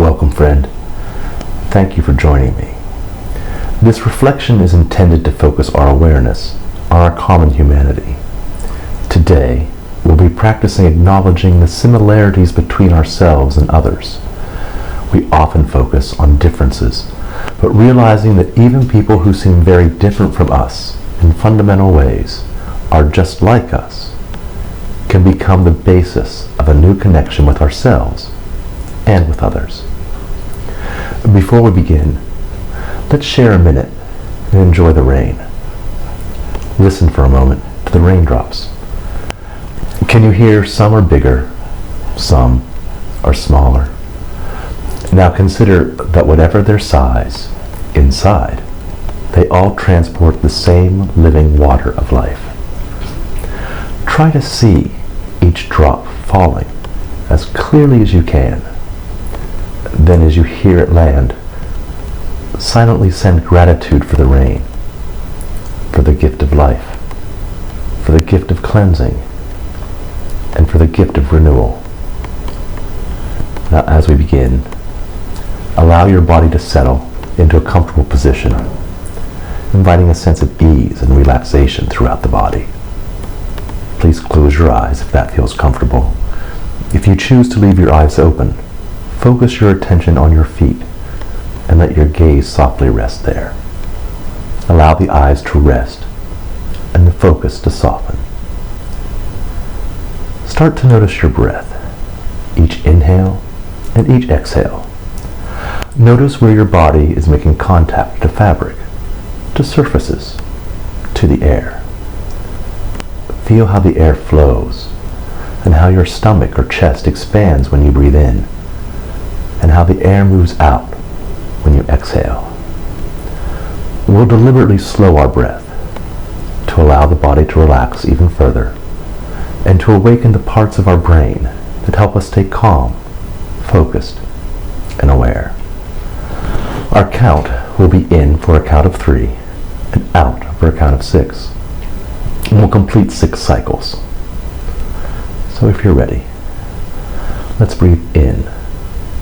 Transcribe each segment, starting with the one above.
Welcome, friend. Thank you for joining me. This reflection is intended to focus our awareness on our common humanity. Today, we'll be practicing acknowledging the similarities between ourselves and others. We often focus on differences, but realizing that even people who seem very different from us in fundamental ways are just like us can become the basis of a new connection with ourselves and with others. Before we begin, let's share a minute and enjoy the rain. Listen for a moment to the raindrops. Can you hear some are bigger, some are smaller? Now consider that whatever their size, inside, they all transport the same living water of life. Try to see each drop falling as clearly as you can. Then as you hear it land, silently send gratitude for the rain, for the gift of life, for the gift of cleansing, and for the gift of renewal. Now as we begin, allow your body to settle into a comfortable position, inviting a sense of ease and relaxation throughout the body. Please close your eyes if that feels comfortable. If you choose to leave your eyes open, focus your attention on your feet and let your gaze softly rest there. Allow the eyes to rest and the focus to soften. Start to notice your breath, each inhale and each exhale. Notice where your body is making contact to fabric, to surfaces, to the air. Feel how the air flows and how your stomach or chest expands when you breathe in, and how the air moves out when you exhale. We'll deliberately slow our breath to allow the body to relax even further and to awaken the parts of our brain that help us stay calm, focused, and aware. Our count will be in for a count of 3 and out for a count of 6. And we'll complete 6 cycles. So if you're ready, let's breathe in,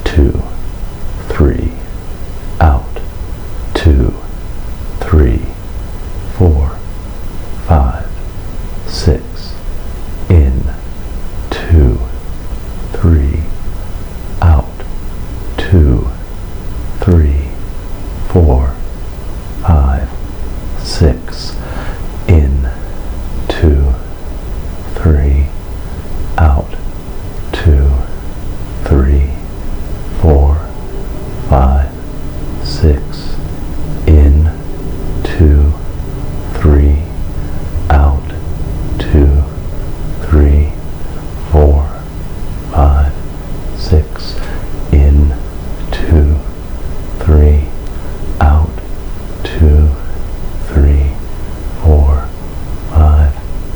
2, 3, out, 2, 3, 4, 5, 6, in, 2, 3, out, 2, 3, 4, 5, 6, in, 2, 3, out, 2, 3, 4, 5, 6, in, 2, 3, out, 2, 3, 4, 5, 6, in, 2, 3, out, 2, 3, 4, 5,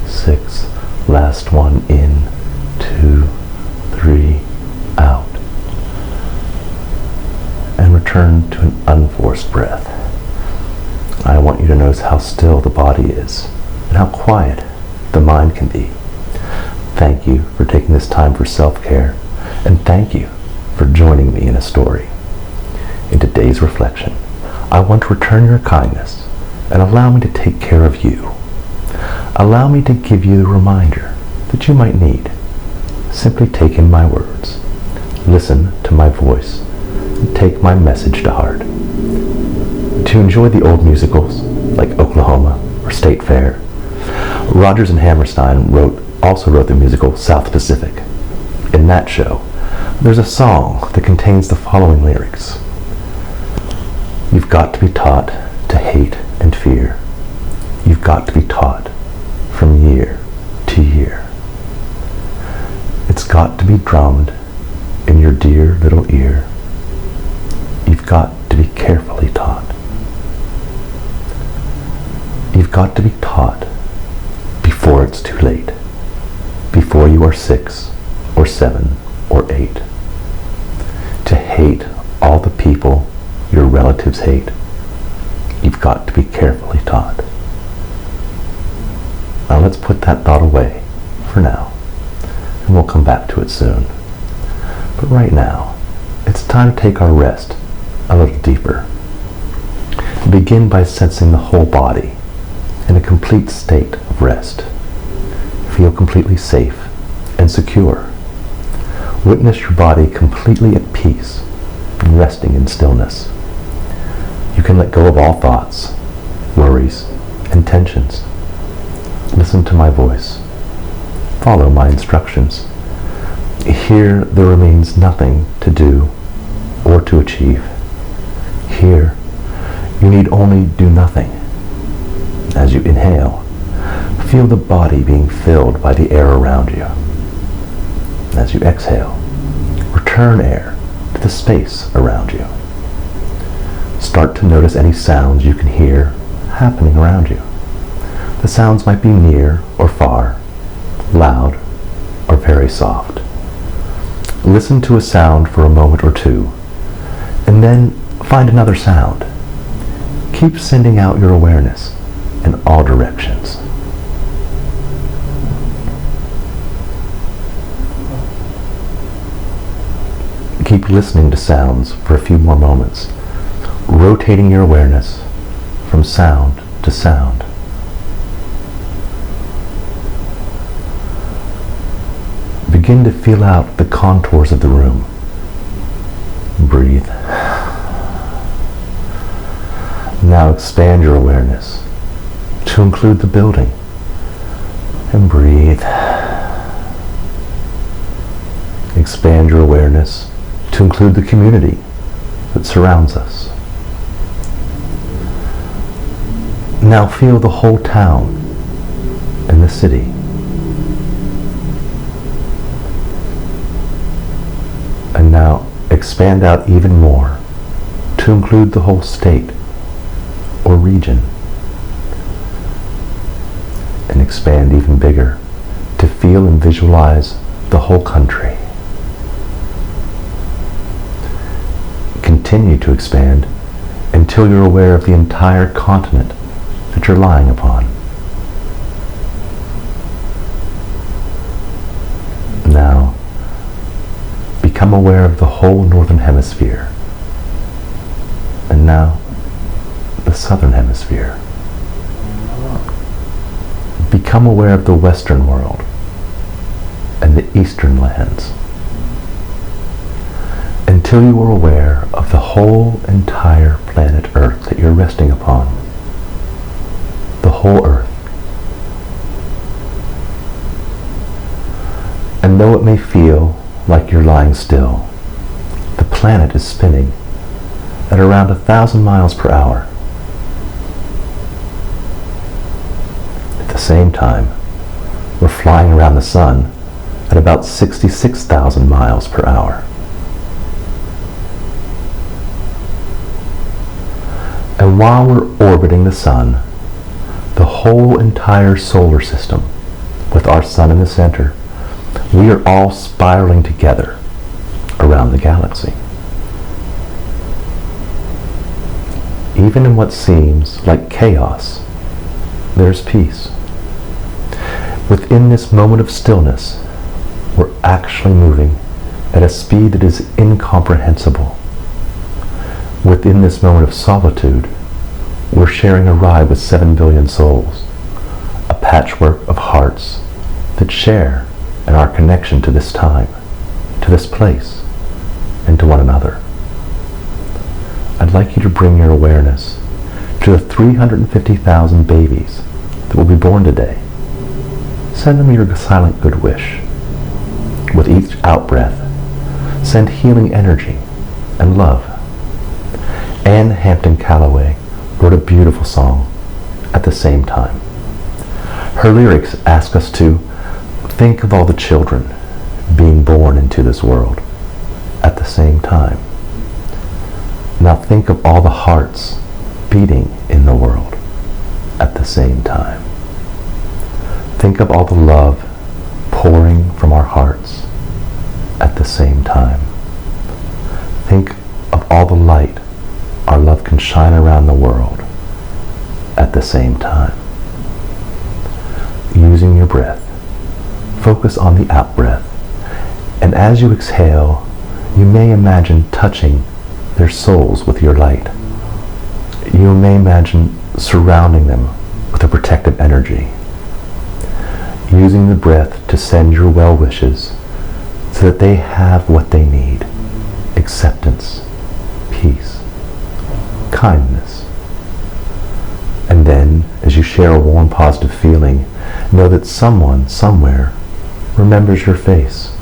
6. Last one, in, 2, 3, out. And return to an unforced breath. I want you to notice how still the body is and how quiet the mind can be. Thank you for taking this time for self-care, and thank you for joining me in a story. In today's reflection, I want to return your kindness and allow me to take care of you. Allow me to give you the reminder that you might need. Simply take in my words, listen to my voice, and take my message to heart. To enjoy the old musicals like Oklahoma or State Fair, Rodgers and Hammerstein also wrote the musical South Pacific. In that show, there's a song that contains the following lyrics. You've got to be taught to hate and fear. You've got to be taught from year to year. It's got to be drummed in your dear little ear. You've got to be carefully taught. You've got to be taught before it's too late, before you are 6 or 7 or 8, to hate all the people your relatives hate. You've got to be carefully taught. Now let's put that thought away for now, and we'll come back to it soon. But right now, it's time to take our rest a little deeper. Begin by sensing the whole body in a complete state of rest. Feel completely safe and secure. Witness your body completely at peace and resting in stillness. You can let go of all thoughts, worries, and tensions. Listen to my voice. Follow my instructions. Here there remains nothing to do or to achieve. Here you need only do nothing. As you inhale, feel the body being filled by the air around you. As you exhale, return air to the space around you. Start to notice any sounds you can hear happening around you. The sounds might be near or far, loud or very soft. Listen to a sound for a moment or two, and then find another sound. Keep sending out your awareness in all directions. Keep listening to sounds for a few more moments, rotating your awareness from sound to sound. Begin to feel out the contours of the room. Breathe. Now expand your awareness to include the building, and breathe. Expand your awareness to include the community that surrounds us. Now feel the whole town and the city. And now expand out even more to include the whole state or region. And expand even bigger to feel and visualize the whole country. Continue to expand until you're aware of the entire continent that you're lying upon. Now, become aware of the whole northern hemisphere, and now the southern hemisphere. Become aware of the western world and the eastern lands, until you are aware of the whole entire planet Earth that you're resting upon. The whole Earth. And though it may feel like you're lying still, the planet is spinning at around 1,000 miles per hour. At the same time, we're flying around the sun at about 66,000 miles per hour. And while we're orbiting the sun, the whole entire solar system, with our sun in the center, we are all spiraling together around the galaxy. Even in what seems like chaos, there's peace. Within this moment of stillness, we're actually moving at a speed that is incomprehensible. Within this moment of solitude, we're sharing a ride with 7 billion souls, a patchwork of hearts that share in our connection to this time, to this place, and to one another. I'd like you to bring your awareness to the 350,000 babies that will be born today. Send them your silent good wish. With each out-breath, send healing energy and love. Hampton Callaway wrote a beautiful song at the same time. Her lyrics ask us to think of all the children being born into this world at the same time. Now think of all the hearts beating in the world at the same time. Think of all the love pouring from our hearts at the same time. Think of all the light our love can shine around the world at the same time. Using your breath, focus on the out breath, and as you exhale, You may imagine touching their souls with your light. You may imagine surrounding them with a protective energy, using the breath to send your well wishes so that they have what they need: acceptance, peace, kindness. And then, as you share a warm, positive feeling, know that someone, somewhere, remembers your face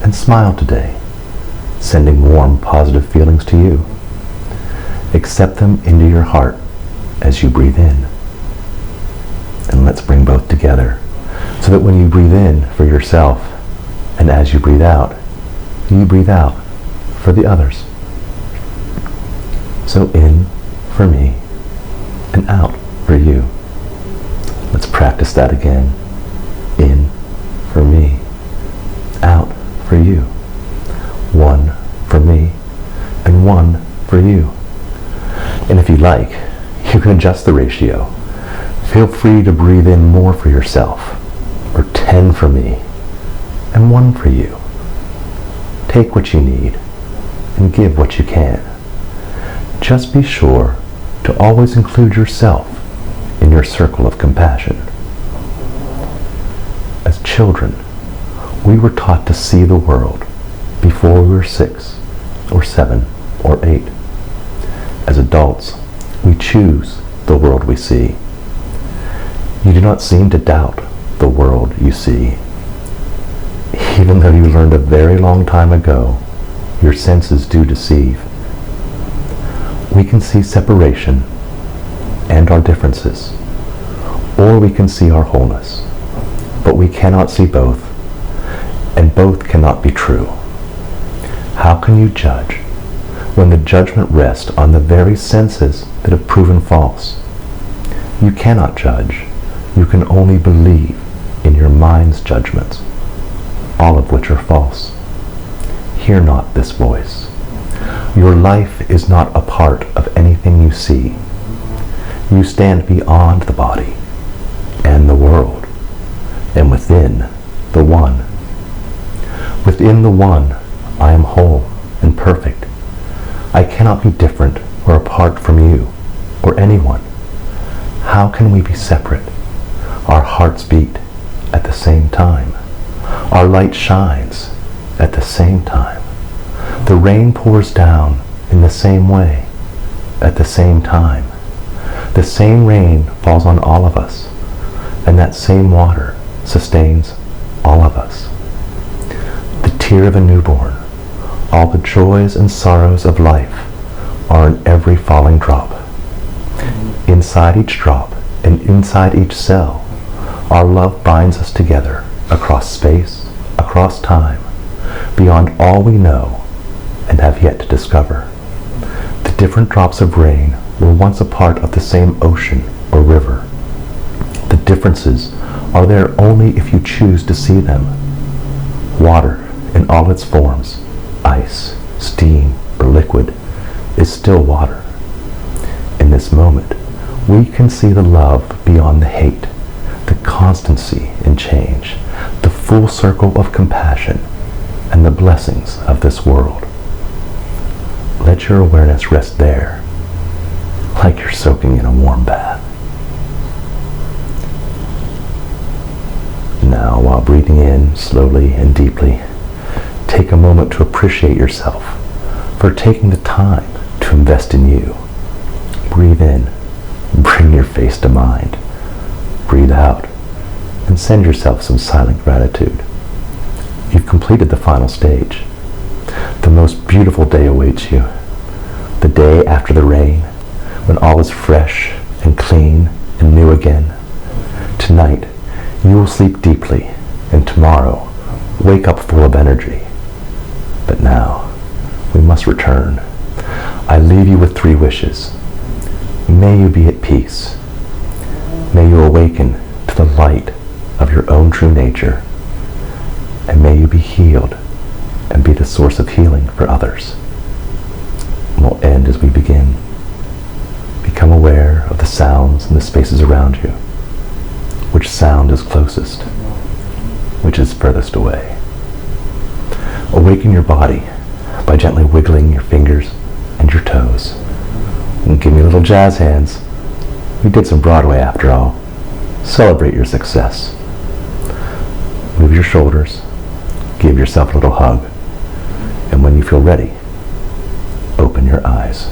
and smile today, sending warm, positive feelings to you. Accept them into your heart as you breathe in. And let's bring both together so that when you breathe in for yourself, and as you breathe out for the others. So in for me and out for you. Let's practice that again. In for me, out for you. One for me and one for you. And if you like, you can adjust the ratio. Feel free to breathe in more for yourself, or 10 for me and 1 for you. Take what you need and give what you can. Just be sure to always include yourself in your circle of compassion. As children, we were taught to see the world before we were 6 or 7 or 8. As adults, we choose the world we see. You do not seem to doubt the world you see. Even though you learned a very long time ago, your senses do deceive. We can see separation and our differences, or we can see our wholeness, but we cannot see both, and both cannot be true. How can you judge when the judgment rests on the very senses that have proven false? You cannot judge. You can only believe in your mind's judgments, all of which are false. Hear not this voice. Your life is not a part of anything you see. You stand beyond the body and the world, and within the One. Within the One, I am whole and perfect. I cannot be different or apart from you or anyone. How can we be separate? Our hearts beat at the same time. Our light shines at the same time. The rain pours down in the same way at the same time. The same rain falls on all of us, and that same water sustains all of us. The tear of a newborn, all the joys and sorrows of life are in every falling drop. Inside each drop and inside each cell, our love binds us together across space, across time, beyond all we know and have yet to discover. The different drops of rain were once a part of the same ocean or river. The differences are there only if you choose to see them. Water in all its forms, ice, steam, or liquid, is still water. In this moment, we can see the love beyond the hate, the constancy in change, the full circle of compassion, and the blessings of this world. Let your awareness rest there, like you're soaking in a warm bath. Now, while breathing in slowly and deeply, take a moment to appreciate yourself for taking the time to invest in you. Breathe in, bring your face to mind. Breathe out, and send yourself some silent gratitude. You've completed the final stage. The most beautiful day awaits you. The day after the rain, when all is fresh and clean and new again. Tonight, you will sleep deeply, and tomorrow, wake up full of energy. But now, we must return. I leave you with 3 wishes. May you be at peace. May you awaken to the light of your own true nature. And may you be healed and be the source of healing for others. We'll end as we begin. Become aware of the sounds and the spaces around you. Which sound is closest? Which is furthest away? Awaken your body by by gently wiggling your fingers and your toes. And give me little jazz hands. We did some Broadway after all. Celebrate your success. Move your shoulders. Give yourself a little hug. And when you feel ready, open your eyes.